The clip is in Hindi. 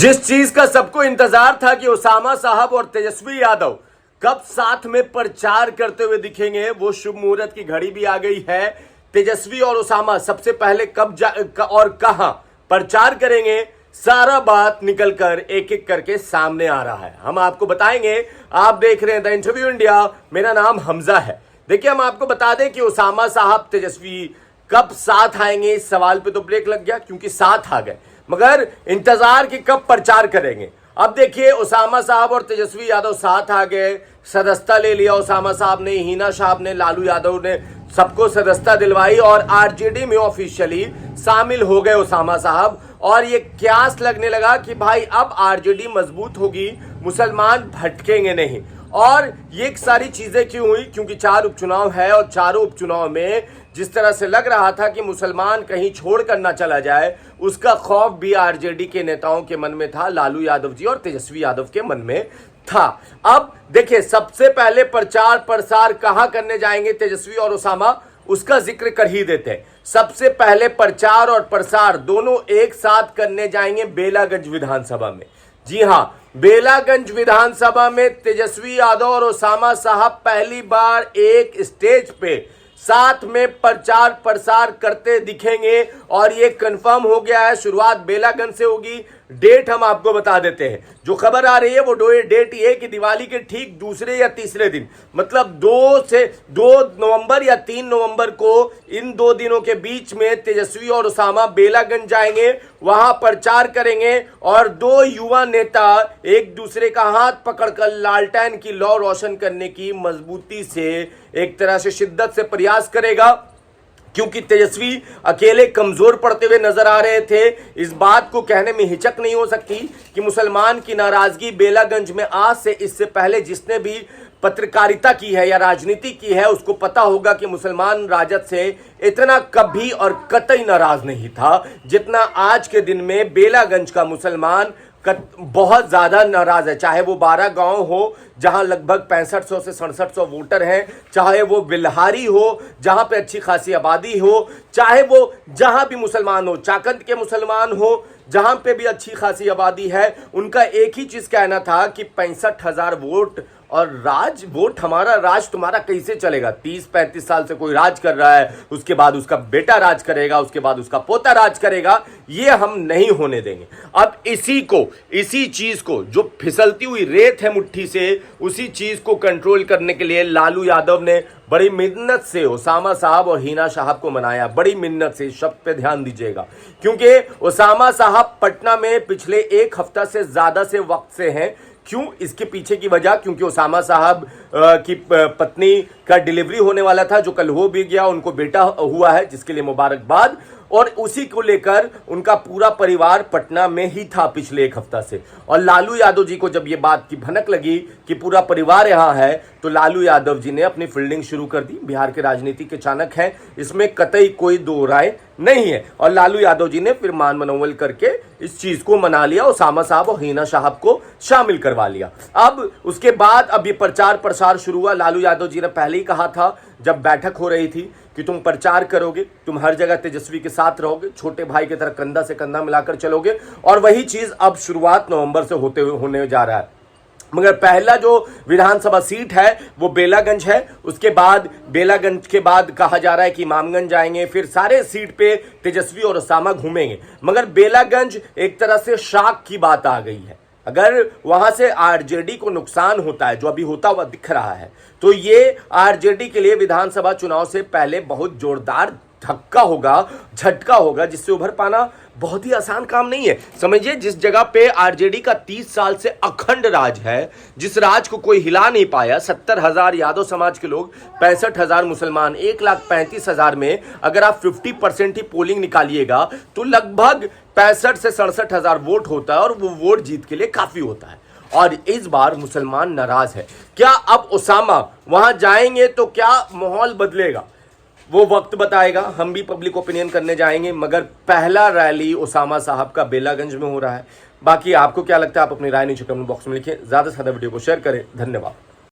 जिस चीज का सबको इंतजार था कि ओसामा साहब और तेजस्वी यादव कब साथ में प्रचार करते हुए दिखेंगे, वो शुभ मुहूर्त की घड़ी भी आ गई है। तेजस्वी और ओसामा सबसे पहले और कहां प्रचार करेंगे, सारा बात निकलकर एक एक करके सामने आ रहा है। हम आपको बताएंगे। आप देख रहे हैं द इंटरव्यू इंडिया, मेरा नाम हमजा है। देखिए, हम आपको बता दें कि ओसामा साहब तेजस्वी कब साथ आएंगे, इस सवाल पे तो ब्रेक लग गया क्योंकि साथ आ गए, मगर इंतजार कि कब प्रचार करेंगे। अब देखिए, ओसामा साहब और तेजस्वी यादव साथ आ गए, सदस्यता ले लिया ओसामा साहब ने, हिना साहब ने, लालू यादव ने सबको सदस्यता दिलवाई और आरजेडी में ऑफिशियली शामिल हो गए ओसामा साहब। और ये क्यास लगने लगा कि भाई अब आरजेडी मजबूत होगी, मुसलमान भटकेंगे नहीं। और ये सारी चीजें क्यों हुई? क्योंकि 4 उपचुनाव है और चारों उपचुनाव में जिस तरह से लग रहा था कि मुसलमान कहीं छोड़ कर ना चला जाए, उसका खौफ भी आरजेडी के नेताओं के मन में था, लालू यादव जी और तेजस्वी यादव के मन में था। अब देखिए, सबसे पहले प्रचार प्रसार कहां करने जाएंगे तेजस्वी और ओसामा, उसका जिक्र कर ही देते हैं। सबसे पहले प्रचार और प्रसार दोनों एक साथ करने जाएंगे बेलागंज विधानसभा में। जी हां, बेलागंज विधानसभा में तेजस्वी यादव और ओसामा साहब पहली बार एक स्टेज पे साथ में प्रचार प्रसार करते दिखेंगे और ये कंफर्म हो गया है। शुरुआत बेलागंज से होगी। डेट हम आपको बता देते हैं। जो खबर आ रही है वो डेट ये कि दिवाली के ठीक दूसरे या तीसरे दिन, मतलब 2 नवंबर या 3 नवंबर को, इन 2 दिनों के बीच में तेजस्वी और ओसामा बेलागंज जाएंगे, वहां प्रचार करेंगे और 2 युवा नेता एक दूसरे का हाथ पकड़कर लालटेन की लौ रोशन करने की मजबूती से, एक तरह से शिद्दत से प्रयास करेगा। क्योंकि तेजस्वी अकेले कमजोर पड़ते हुए नजर आ रहे थे। इस बात को कहने में हिचक नहीं हो सकती कि मुसलमान की नाराजगी बेलागंज में आज से, इससे पहले जिसने भी पत्रकारिता की है या राजनीति की है, उसको पता होगा कि मुसलमान राजद से इतना कभी और कतई नाराज नहीं था जितना आज के दिन में बेलागंज का मुसलमान बहुत ज्यादा नाराज है। चाहे वो 12 गांव हो जहां लगभग 6500 से 6700 वोटर हैं, चाहे वो बिल्हारी हो जहां पे अच्छी खासी आबादी हो, चाहे वो जहां भी मुसलमान हो, चाकंद के मुसलमान हो जहां पे भी अच्छी खासी आबादी है, उनका एक ही चीज कहना था कि 65,000 वोट और राज वोट, हमारा राज तुम्हारा कैसे चलेगा? 30-35 साल से कोई राज कर रहा है, उसके बाद उसका बेटा राज करेगा, उसके बाद उसका पोता राज करेगा, ये हम नहीं होने देंगे। अब इसी चीज को, जो फिसलती हुई रेत है मुट्ठी से, उसी चीज को कंट्रोल करने के लिए लालू यादव ने बड़ी मिन्नत से ओसामा साहब और हिना साहब को मनाया। बड़ी मिन्नत से, शब्द पे ध्यान दीजिएगा, क्योंकि ओसामा साहब पटना में पिछले 1 हफ्ता से ज्यादा से वक्त से हैं। क्यों? इसके पीछे की वजह, क्योंकि ओसामा साहब की पत्नी का डिलीवरी होने वाला था, जो कल हो भी गया, उनको बेटा हुआ है, जिसके लिए मुबारकबाद। और उसी को लेकर उनका पूरा परिवार पटना में ही था पिछले 1 हफ्ता से। और लालू यादव जी को जब ये बात की भनक लगी कि पूरा परिवार यहां है, तो लालू यादव जी ने अपनी फील्डिंग शुरू कर दी। बिहार के राजनीति के चाणक्य हैं, इसमें कतई कोई दो राय नहीं है। और लालू यादव जी ने फिर मान मनोवल करके इस चीज को मना लिया, ओसामा साहब और हिना साहब को शामिल करवा लिया। अब उसके बाद अब ये प्रचार प्रसार शुरू हुआ। लालू यादव जी ने पहले ही कहा था, जब बैठक हो रही थी, कि तुम प्रचार करोगे, तुम हर जगह तेजस्वी के साथ रहोगे, छोटे भाई की तरह कंधा से कंधा मिलाकर चलोगे। और वही चीज अब शुरुआत नवंबर से होने जा रहा है। मगर पहला जो विधानसभा सीट है वो बेलागंज है। उसके बाद बेलागंज के बाद कहा जा रहा है कि इमामगंज जाएंगे, फिर सारे सीट पे तेजस्वी और ओसामा घूमेंगे। मगर बेलागंज एक तरह से शाक की बात आ गई है। अगर वहां से आरजेडी को नुकसान होता है, जो अभी होता हुआ दिख रहा है, तो ये आरजेडी के लिए विधानसभा चुनाव से पहले बहुत जोरदार धक्का होगा, झटका होगा, जिससे उभर पाना बहुत ही आसान काम नहीं है। समझिए, जिस जगह पे आरजेडी का 30 साल से अखंड राज है, जिस राज को कोई हिला नहीं पाया, 70,000 यादव समाज के लोग, 65,000 मुसलमान, 1,35,000 में अगर आप 50% ही पोलिंग निकालिएगा तो लगभग 65 से 67,000 वोट होता है और वो वोट जीत के लिए काफी होता है। और इस बार मुसलमान नाराज है। क्या अब ओसामा वहां जाएंगे तो क्या माहौल बदलेगा? वो वक्त बताएगा। हम भी पब्लिक ओपिनियन करने जाएंगे, मगर पहला रैली ओसामा साहब का बेलागंज में हो रहा है। बाकी आपको क्या लगता है? आप अपनी राय नीचे कमेंट बॉक्स में लिखें। ज्यादा से ज्यादा वीडियो को शेयर करें। धन्यवाद।